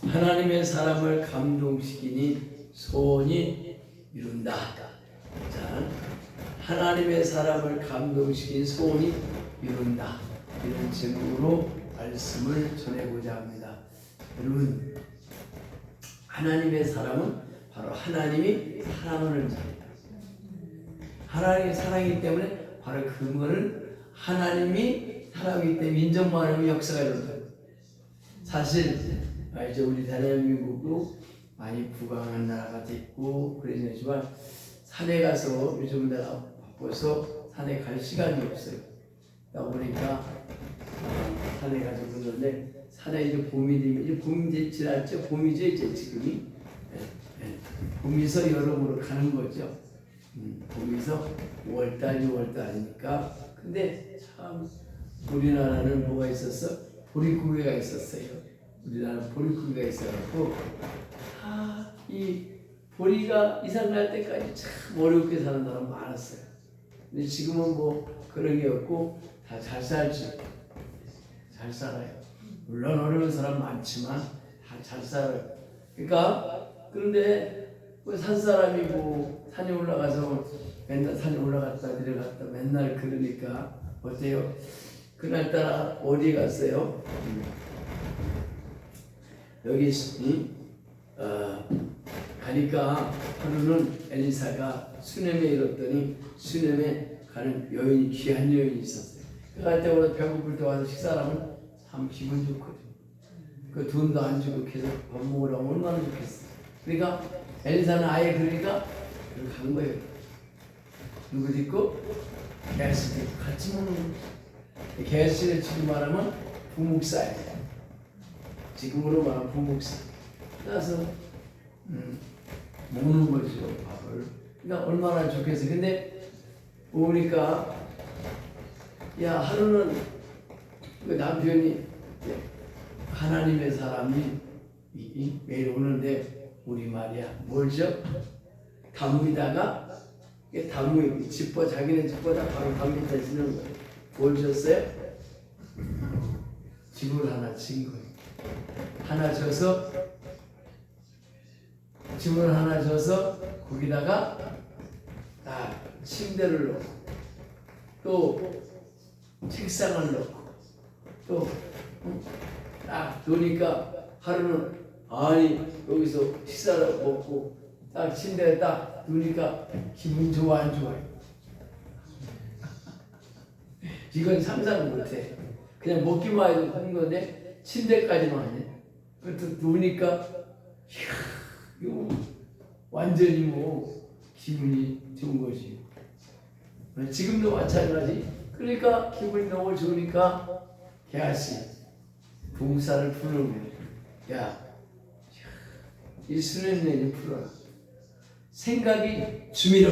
하나님의 사람을 감동시키니 소원이 이룬다. 자, 하나님의 사람을 감동시킨 소원이 이룬다. 이런 제목으로 말씀을 전해보자 합니다. 여러분, 하나님의 사람은 바로 하나님이 사랑하는 자입니다. 하나님이 사랑이기 때문에 바로 그거를 하나님이 사랑이기 때문에 인정만 하면 역사가 일어난다. 사실 이제 우리 대한민국도 많이 부강한 나라가 됐고 그러지만 산에 가서 요즘 내가 바빠서 산에 갈 시간이 없어요. 그러다 보니까 산에 가서 그러는데 산에 이제 봄이 되면 이제 봄이 지났죠. 봄이죠 이제 지금이. 봄에서 여름으로 가는 거죠. 봄에서 5월달 6월달이니까. 근데 참 우리나라는 뭐가 있었어? 보릿고개가 있었어요. 우리나라는 보릿고개가 있어갖고 이 보리가 이상할 때까지 참 어렵게 사는 사람 많았어요. 근데 지금은 뭐 그런 게 없고 다 잘 살지. 잘 살아요. 물론 어려운 사람 많지만 다 잘 살아요. 그러니까 그런데 산 사람이 뭐 산에 올라가서 맨날 산에 올라갔다 내려갔다 맨날 그러니까 어때요? 그날따라 어디 갔어요? 여기 가니까 하루는 엘리사가 수넴에 이뤘더니 수넴에 가는 여인이 귀한 여인이 있었어요. 갈 때마다 배고플 때 와서 식사를 하면 참 기분 좋거든. 그 돈도 안 주고 계속 밥 먹으라고 얼마나 좋겠어. 그러니까 엘리사는 아예 그러니까 간 거예요. 누구 있고? 게하시도 있고 같이 먹는 거예요. 게하시를 지금 말하면 부목사예요. 지금으로 말하면 부목사. 그래서 먹는 거죠 밥을. 그러니까 얼마나 좋겠어. 근데 보니까 야 하루는 그 남편이 하나님의 사람이 매일 오는데 우리 말이야 뭘죠? 다무에다가 다무에 집보 자기네 집보다 바로 담 밑에 쓰는 거예요. 뭘 줬어요? 집을 하나 진 거예요. 하나 줘서 집을 하나 줘서 거기다가 딱 침대를 넣고 또 책상을 넣고 또 딱 놓으니까 하루는 아니 여기서 식사를 먹고 딱 침대에 딱 누우니까 기분 좋아 안 좋아요? 이건 상상 못해. 그냥 먹기만 해도 하는 건데 침대까지만 해. 그것도 누우니까 이거 완전히 뭐 기분이 좋은 거지. 지금도 마찬가지. 그러니까 기분이 너무 좋으니까 게하시 부목사를 부르는 거예요. 야, 이 수련회를 풀어라. 생각이 주미러.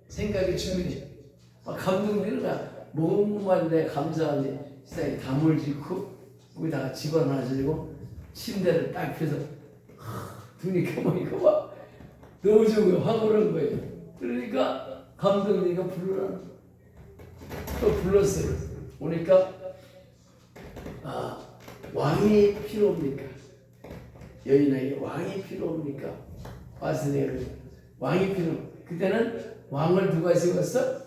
생각이 주미러. 막 감동되는 몸만 내 감사하니 세상에 담을 짓고 거기다가 집어넣어주고 침대를 딱 펴서 두니까 뭐 이거 막 너무 좋은 거예요. 확 오른 거예요. 그러니까 감동되니까 부르라. 또 불렀어요. 오니까 왕이 필요합니까? 여인에게 왕이 필요합니까? 와서 내가 왕이 필요. 그때는 왕을 누가 세웠어?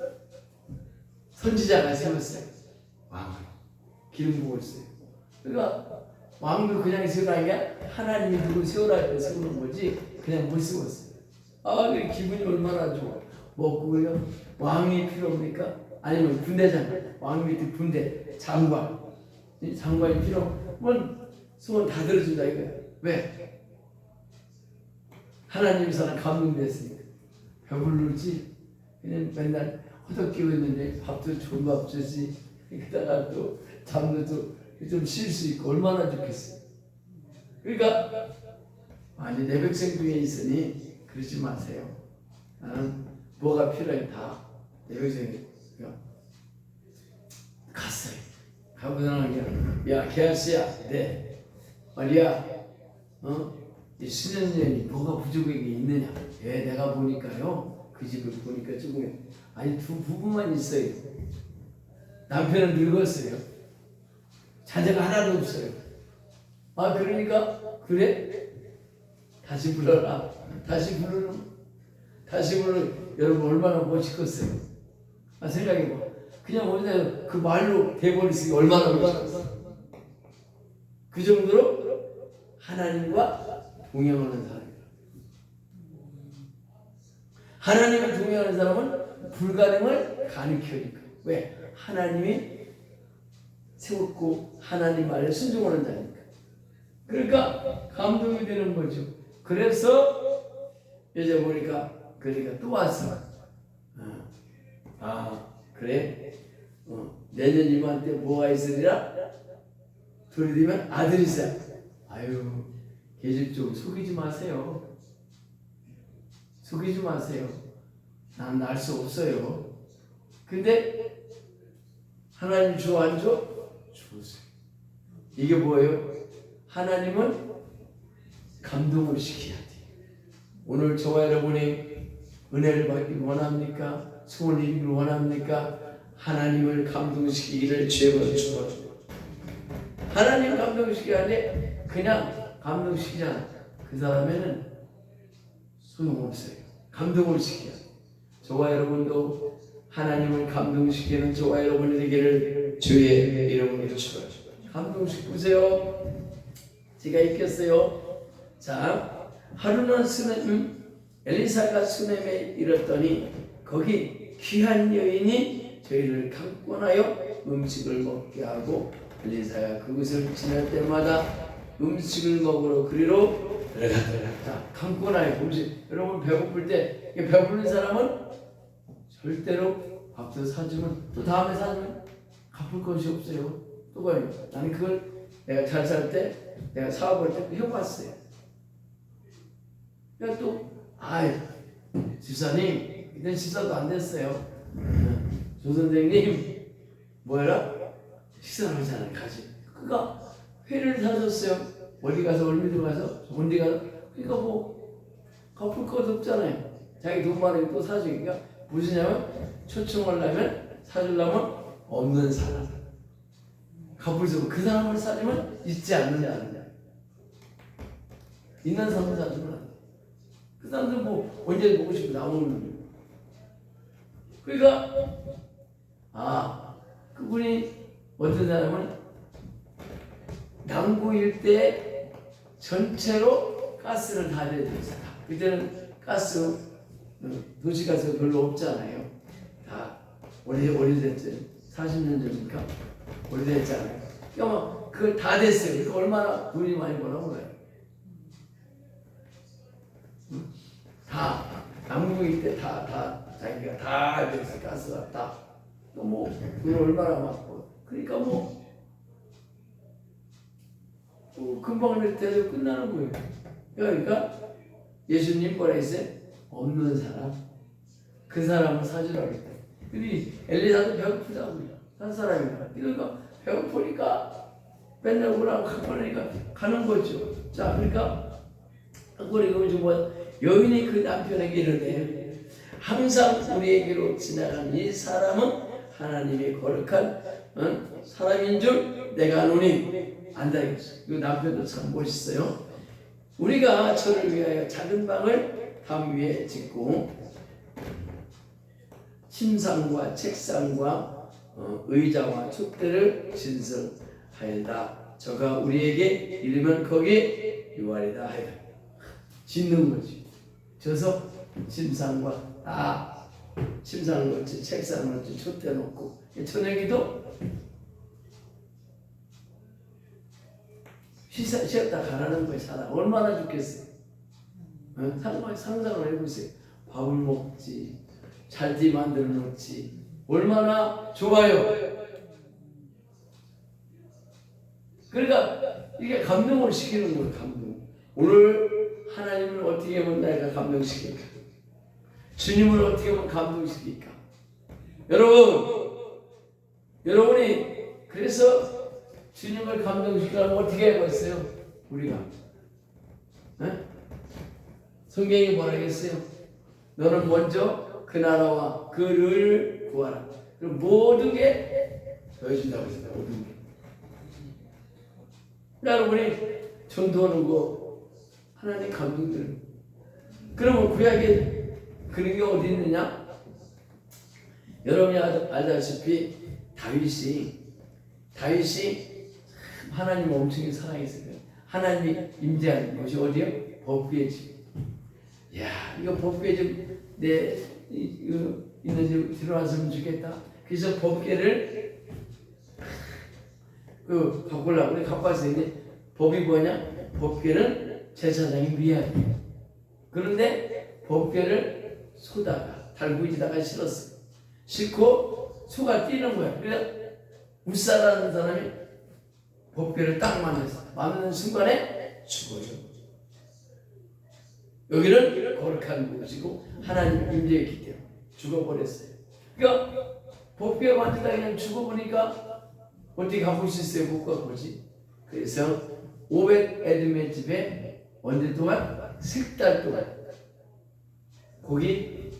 선지자가 세웠어요. 왕을 기름 부었어요. 그러니까 왕도 그냥 세우라는 게 하나님이 누구 세우라 해서 세우는 거지 그냥 못 세웠어요. 그 기분이 얼마나 좋아. 먹고 그래요. 왕이 필요합니까? 아니면 군대장, 왕 밑에 군대 장관, 장관이 필요하면 소원 다 들어준다 이거야. 왜? 하나님 사람 감동됐으니까. 배불르지? 그냥 맨날 허덕이고 있는데 밥도 좋은 밥 주지. 그러다가 또 잠도 좀 쉴 수 있고 얼마나 좋겠어. 그러니까 내 백성 중에 있으니 그러지 마세요. 나는 뭐가 필요해 다 내 백성이 갔어요. 가고 나면 야 게하시야, 네 말이야, 이 수련년이 뭐가 부족한 게 있느냐? 내가 보니까요 그 집을 보니까 조금 두 부부만 있어요. 남편은 늙었어요. 자녀가 하나도 없어요. 그러니까 그래? 다시 불러라. 다시 부르는 여러분 얼마나 멋있겠어요. 생각해봐. 그냥 어디다 그 말로 돼버리으니 얼마나 그 정도로 하나님과 동행하는 사람이다. 하나님과 동행하는 사람은 불가능을 가능하니까. 왜? 하나님이 세웠고 하나님 말에 순종하는 자니까. 그러니까 감동이 되는 거죠. 그래서 이제 보니까 그러니까 또 왔어. 그래? 내년 이맘때 뭐가 있으리라? 둘이 되면 아들이 있어요. 아유, 계집 좀 속이지 마세요. 속이지 마세요. 난 날 수 없어요. 근데 하나님 줘 안 줘? 주세요. 이게 뭐예요? 하나님은 감동을 시켜야 돼. 오늘 저와 여러분이 은혜를 받기 원합니까? 소원을 이루기를 원합니까? 하나님을 감동시키기를 주님은 축원합니다. 하나님 감동시켜야 돼. 그냥 감동시키잖아. 그 사람에는 소용없어요. 감동을 시켜야 돼. 저와 여러분도 하나님을 감동시키는 저와 여러분이 되기를 주의 이름으로 축원합니다. 감동시키세요. 제가 읽겠어요. 자, 하루는 엘리사가 수넴에 이르렀더니 거기 귀한 여인이 저희를 강권하여 음식을 먹게 하고 엘리사가 그곳을 지날 때마다 음식을 먹으러 그리로 들어갔다. 강권하여 음식. 여러분 배고플 때 배부른 사람은 절대로 밥도 사주면 또 다음에 사주면 갚을 것이 없어요. 또 가요. 나는 그걸 내가 잘 살 때 내가 사업할 때 해봤어요. 그러니까 또 집사님 이때 식사도 안 됐어요. 조 선생님 뭐라 식사를 하잖아요. 가지. 그러니까 회를 사줬어요. 어디 가서 얼미도 가서 좋은 데 가서. 그러니까 뭐 갚을 것 없잖아요. 자기 돈 많으니까 또 사주니까 무엇이냐면 초청하려면 사주려면 없는 사람. 갚을 수 없고 그 사람을 사주면 있지 않느냐. 있는 사람을 사주면 안 돼. 그 사람들 뭐 언제 보고 싶으면 나오는 거예요. 그러니까 그분이 어떤 사람은 남구 일대 전체로 가스를 다 대줬어요. 그때는 가스 도시가스가 별로 없잖아요. 다 오래됐죠. 40년 전이니까 오래됐잖아요. 그러니까 그걸 다 됐어요. 그러니까 얼마나 돈이 많이 벌어온 거예요. 다 남북일 때 다 자기가 다 됐어. 가스가 다. 또 뭐 돈 얼마나 많고. 그러니까 금방 대접 끝나는 거예요. 그러니까 예수님 뭐라 했어요? 없는 사람 그 사람을 사주라고 했다. 근데 엘리사도 배고프다고요. 산 사람이니까. 그러니까 배고프니까 맨날 오라고 강권하니까 가는 거죠. 자, 그러니까 강권이 뭐 여인이 그 남편에게 이르되 항상 우리에게로 지나간 이 사람은 하나님의 거룩한 사람인 줄 내가 아노니 안다 이거죠. 그 남편도 참 멋있어요. 우리가 저를 위하여 작은 방을 담 위에 짓고 침상과 책상과 의자와 촛대를 진설하였다. 저가 우리에게 이르면 거기에 유하리다 하여 짓는 거지. 져서 침상과 침상을 놓지, 책상을 놓지, 촛대 놓고 저녁에도 쉬었다 가라는 거예요. 사람 얼마나 좋겠어요. 상상을 해보세요. 밥을 먹지, 잘지 만들어 놓지, 얼마나 좋아요. 그러니까 이게 감동을 시키는 거예요. 감동. 오늘 하나님을 어떻게 하면 내가 감동시킬까? 주님을 어떻게 하면 감동시킬까? 여러분이 그래서 주님을 감동시키려면 어떻게 해봤어요? 우리가 성경이 뭐라 했어요? 너는 먼저 그 나라와 그 의를 구하라. 그럼 모든 게 더해준다고 했어요. 모든 게. 여러분이 전도하는 거 하나님 감동되는. 그러면 구약에 그런 게 어디 있느냐? 여러분이 알다시피 다윗이 하나님 엄청 사랑했어요. 하나님이 임재하는 곳이 어디요? 법궤 집. 야, 이거 법궤 좀내 있는 집 들어왔으면 좋겠다. 그래서 법궤를 바꾸려고 우리 가빠서 이제 법이 뭐냐? 법궤는 제사장이 위해야 돼. 그런데 법궤를 소다가 달구지다가 실었어요. 싣고 소가 뛰는 거야. 그래서 울사라는 사람이 법궤를 딱 맞는 순간에 죽어져. 여기는 거룩한 곳이고 하나님 임재했기 때문에 죽어버렸어요. 그러니까 법궤 만지다 그냥 죽어보니까 어떻게 가볼 수 있어요? 못 가보지. 그래서 오벳 에돔의 집에 언제 동안? 3달 동안 거기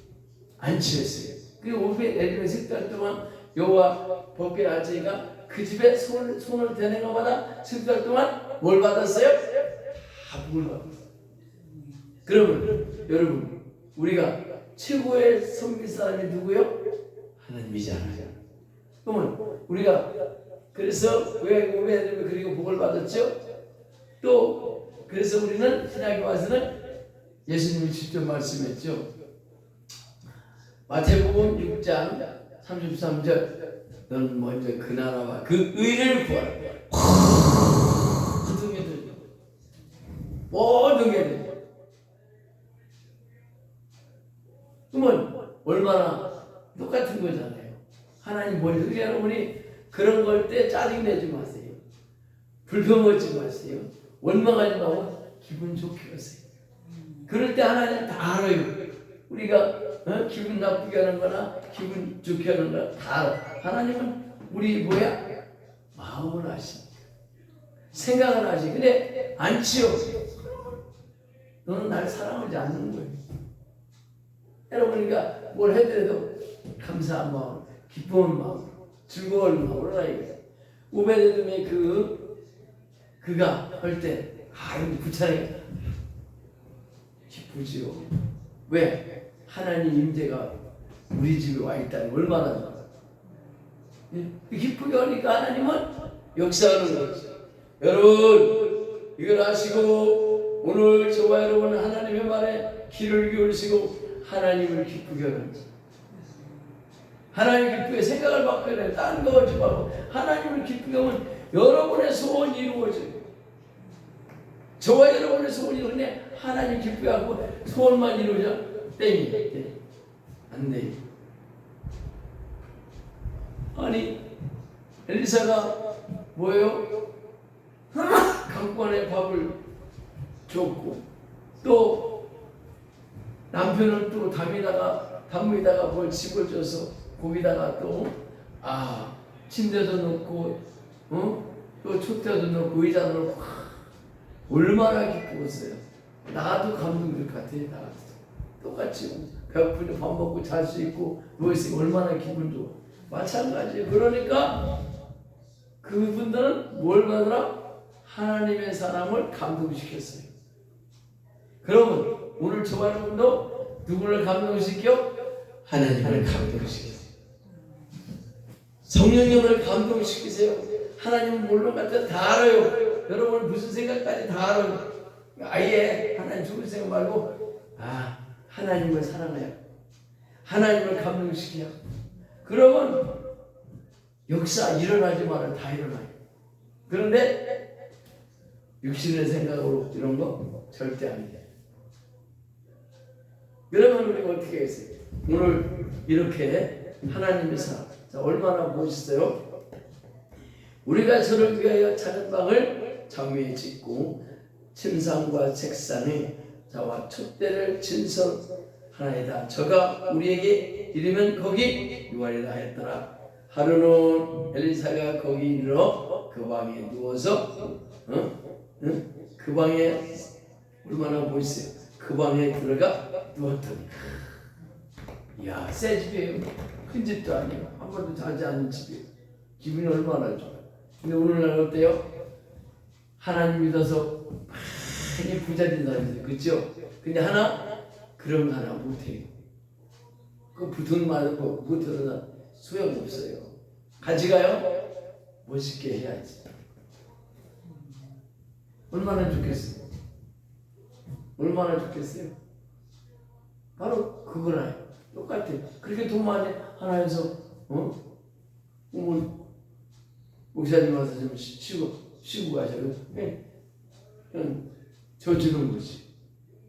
안치했어요. 그 오벳 에돔의 3달 동안 여호와 법궤 아재가 그 집에 손을 대는 것마다 3달 동안 뭘 받았어요? 복을 받았어요. 그러면 여러분 우리가 최고의 섬길 사람이 누구요? 하나님이잖아요. 그러면 우리가 그래서 왜 오베데돔이 그리고 복을 받았죠? 또 그래서 우리는 신약에 와서는 예수님이 직접 말씀했죠. 마태복음 6장 33절 너는 먼저 그 나라와 그 의를 구하라. 모든 게 들려. 모든 게 들려. 그러면 얼마나 똑같은 거잖아요. 하나님 머리 여러분이 그런 걸 때 짜증내지 마세요. 불평 먹지 마세요. 원망하지 말고 기분 좋게 하세요. 그럴 때 하나님 다 알아요. 우리가 기분 나쁘게 하는 거나 기분 좋게 하는 거나 다 알아. 하나님은 우리 뭐야? 마음을 아십니다. 생각을 아시. 근데 안 치워. 너는 날 사랑하지 않는 거예요. 여러분이가 뭘 해드려도 감사한 마음, 기쁜 마음, 즐거운 마음으로 하여요. 오베데돔의 그가 할 때 구차하게 기쁘지요. 왜? 하나님 임재가 우리 집에 와 있다는 걸 얼마나 좋아. 기쁘게 하니까 하나님은 역사하는 거죠. 여러분 이걸 아시고 오늘 저와 여러분은 하나님의 말에 귀를 기울이시고 하나님을 기쁘게 하는 거죠. 하나님 기쁘게 생각을 바꿔야 돼요. 딴 거 하지 말고 하나님을 기쁘게 하면 여러분의 소원이 이루어져요. 저와 여러분의 소원이 이루어지는데 하나님 기쁘게 하고 소원만 이루어져 땡이 안 돼. 아니 엘리사가 뭐예요? 강권에 밥을 줬고 또 남편은 또 담에다가 뭘 집을 줘서 거기다가 또 침대도 놓고 또 촛대도 놓고 의자도 놓고 얼마나 기쁘겠어요. 나도 감동될 것 같아요. 나 똑같이 배고프니 밥 먹고 잘 수 있고 누워있으면 얼마나 기분 좋아. 마찬가지예요. 그러니까 그분들은 뭘 받으라? 하나님의 사랑을 감동시켰어요. 그러면 오늘 저와 여러분도 누구를 감동시켜? 하나님을 감동시키세요. 성령님을 감동시키세요. 하나님은 물론 같아 다 알아요. 여러분 무슨 생각까지 다 알아요. 아예 하나님 죽을 생각 말고 하나님을 사랑해요. 하나님을 감동시켜요. 그러면 역사 일어나지 말아 다 일어나요. 그런데 육신의 생각으로 이런 거 절대 안 돼요. 그러면 우리가 어떻게 했어요? 오늘 이렇게 하나님의 사랑, 얼마나 멋있어요? 우리가 저를 위하여 작은 방을 장미에 짓고 침상과 책상에 자와 촛대를 진설하나이다. 저가 우리에게 이르면 거기 유하리라 했더라. 하루는 엘리사가 거기 이르러 그 방에 누워서 그 방에 얼마나 멋있어요. 그 방에 들어가 누웠더니 이야 새 집이에요. 큰 집도 아니고 한 번도 자지 않는 집이에요. 기분이 얼마나 좋아요. 근데 오늘날 어때요? 하나님 믿어서 많이 부자 된 사람이 있어요. 그렇죠? 근데 그런 거 하나 못해요. 그 돈 많고 못해서 소용없어요. 가지가요? 멋있게 해야지. 얼마나 좋겠어요? 얼마나 좋겠어요? 바로 그거나 똑같아요. 그렇게 돈 많이 하나 해서 목사님 와서 좀 쉬고 가셔요. 그냥 저주는 거지.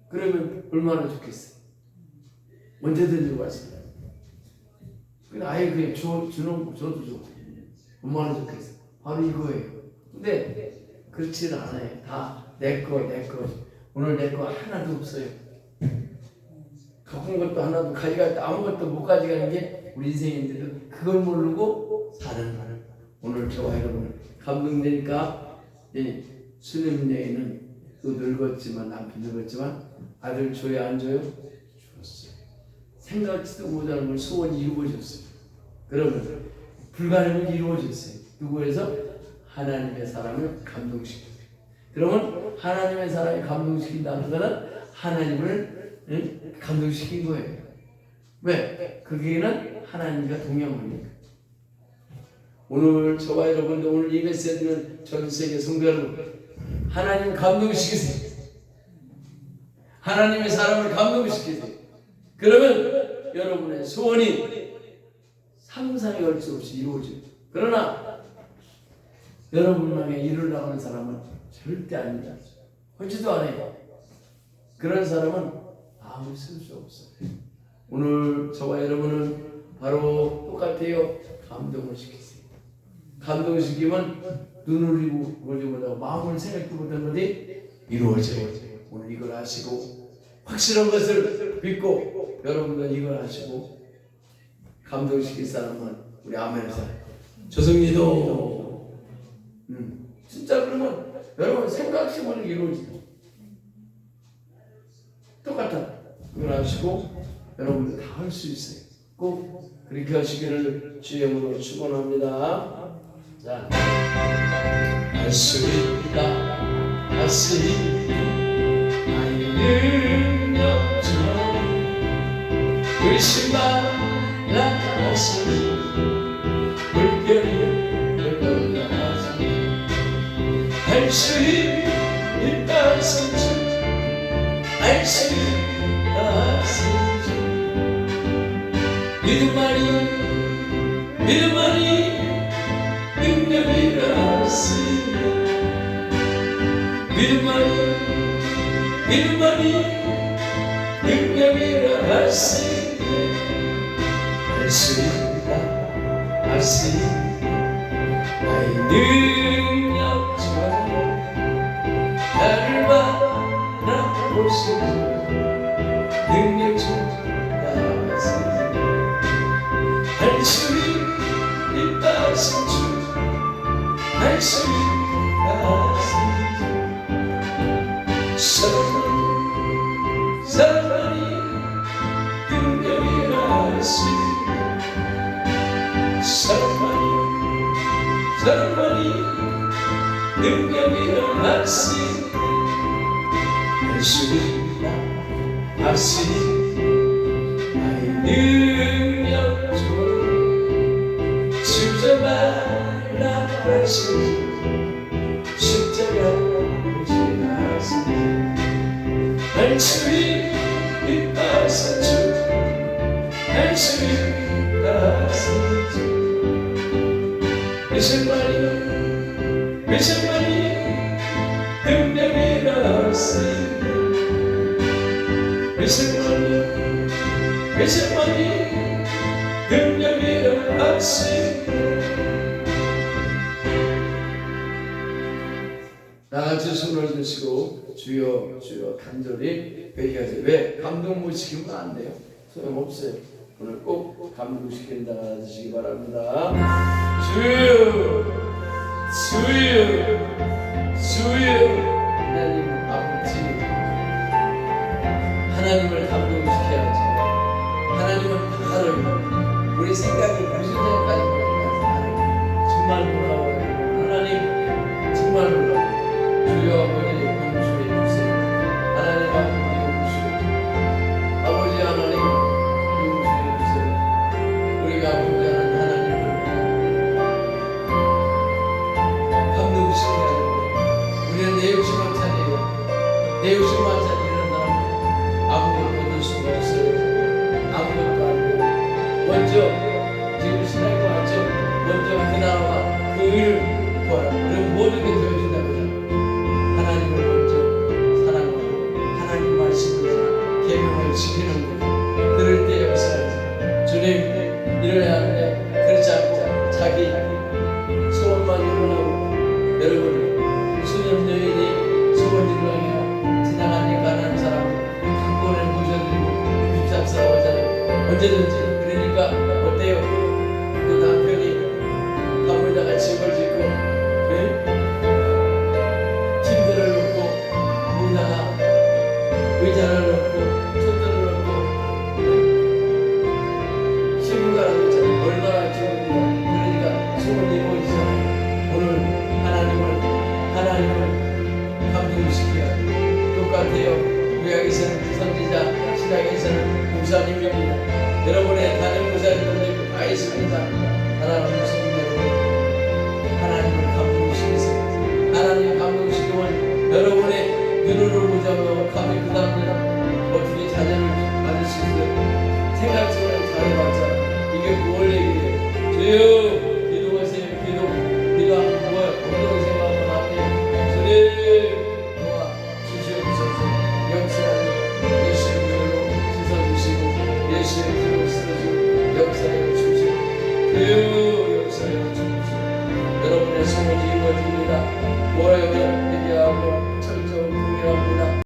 그러면 얼마나 좋겠어요? 언제든지 왔어요. 그냥 아예 그냥 주는 거 줘도 좋고 얼마나 좋겠어요. 바로 이거예요. 근데 그렇지는 않아요. 다 내 거. 오늘 내 거 하나도 없어요. 갖은 것도 하나도 가져갈 아무것도 못 가져가는 게 우리 인생인데도 그걸 모르고 사는 거예요. 오늘 저와 여러분 감동되니까 수녀님에게는 또 늙었지만 남편 늙었지만 아들 줘요 안 줘요? 줬어요. 생각지도 못하는 걸 소원이 이루어졌어요. 그러면 불가능은 이루어졌어요. 누구에서? 하나님의 사람을 감동시켜요. 그러면 하나님의 사람이 감동시킨다는 것은 하나님을 감동시킨 거예요. 왜? 그게는 하나님과 동행하니까. 오늘 저와 여러분도 오늘 이 메시지는 전 세계 성도 여러분 하나님 감동시키세요. 하나님의 사람을 감동시키세요. 그러면 여러분의 소원이 상상이 할 수 없이 이루어져요. 그러나 여러분만에 이루려고 하는 사람은 절대 아닙니다. 하지도 않아요. 그런 사람은 아무 쓸 수 없어요. 오늘 저와 여러분은 바로 똑같아요. 감동을 시키세요. 감동시키면 눈을 보지 못하고 마음을 생각도 못한 것이 이루어져요. 오늘 이걸 하시고 확실한 것을 믿고 여러분도 이걸 하시고 감동시킬 사람은 우리 아멘에서 조성리도 진짜 그러면 여러분 생각시 모르는 게 이루어져요. 똑같아. 그걸 하시고 여러분들 다 할 수 있어요. 꼭 그렇게 하시기를 주님으로 축원합니다. 자, 할 수 있다, 할 수 있다, 나의 능력처럼 의심 말라 하시니 물결이 흘러가지 할 수 있다 성주 할 수 있다 성주 믿음만이 능력이라 하시네 믿음만이 능력이라 하시네 할 수 있다 할 수 있다 나의 능력처럼 나를 바라보시고 능력 좀 나가세요 할 수 있다 성주 할 수 있다 사랑만이 능력이라 하시네 사랑만이 능력이라 하시네 할 수 있다 할 수 있다 나의 능력처럼 십자가라 하시네 십자가 할 수 있다 성주 할 수 있다 성주 미션만이 능력이라 하시네 미션만이 능력이라 하시네 다같이 손을 드시고 주여 주여 간절히 회개하세요. 왜? 감동 못 시키면 안 돼요. 소용없어요. 오늘 꼭 감동시킨다 하시기 바랍니다. 주여 하나님 아버지 하나님을 감동시켜야지. 하나님은 바로 우리 생각이 무슨 생각까지 정말 놀라워요. 하나님 정말 놀라워요. 주여 아버지 욕심만 차리고 내 욕심만 차리는 사람은 아무것도 얻을 수가 없어요. 아무것도 안 돼요. 먼저 지금 신학교 왔죠. 먼저 그 나라와 그 의를 구하라. 그럼 모든 게 되어진다고 하잖아요. 하나님을 먼저 사랑하고 하나님 말씀을 계명을 지키는 거예요. 그럴 때 역사하지. 주님 이래야 하는데 그렇지 않고 자기 소원만 이루려고 여러분 수년 여인이 소원 이루려고 지나가니까 하는 사람은 각본에 모셔드리고 빗잡사라고 하잖아요. 언제든지. 그러니까 어때요? 그 남편이 가문에다가 집을 짓고 침대를 놓고 거기다가 의자를 놓고 촛대를 놓고 시부가라고 했잖아요. 얼마나 기분이야. 그러니까 소원이 보이잖아요. 오늘 하나님을 감동시켜야 똑같아요. 구약에서는 선지자, 신약에서는 목사님입니다. 여러분의 담임 목사님들 다 있습니다. 하나님 성도 여러분, 하나님을 감동시키세요. 하나님 감동시키면 여러분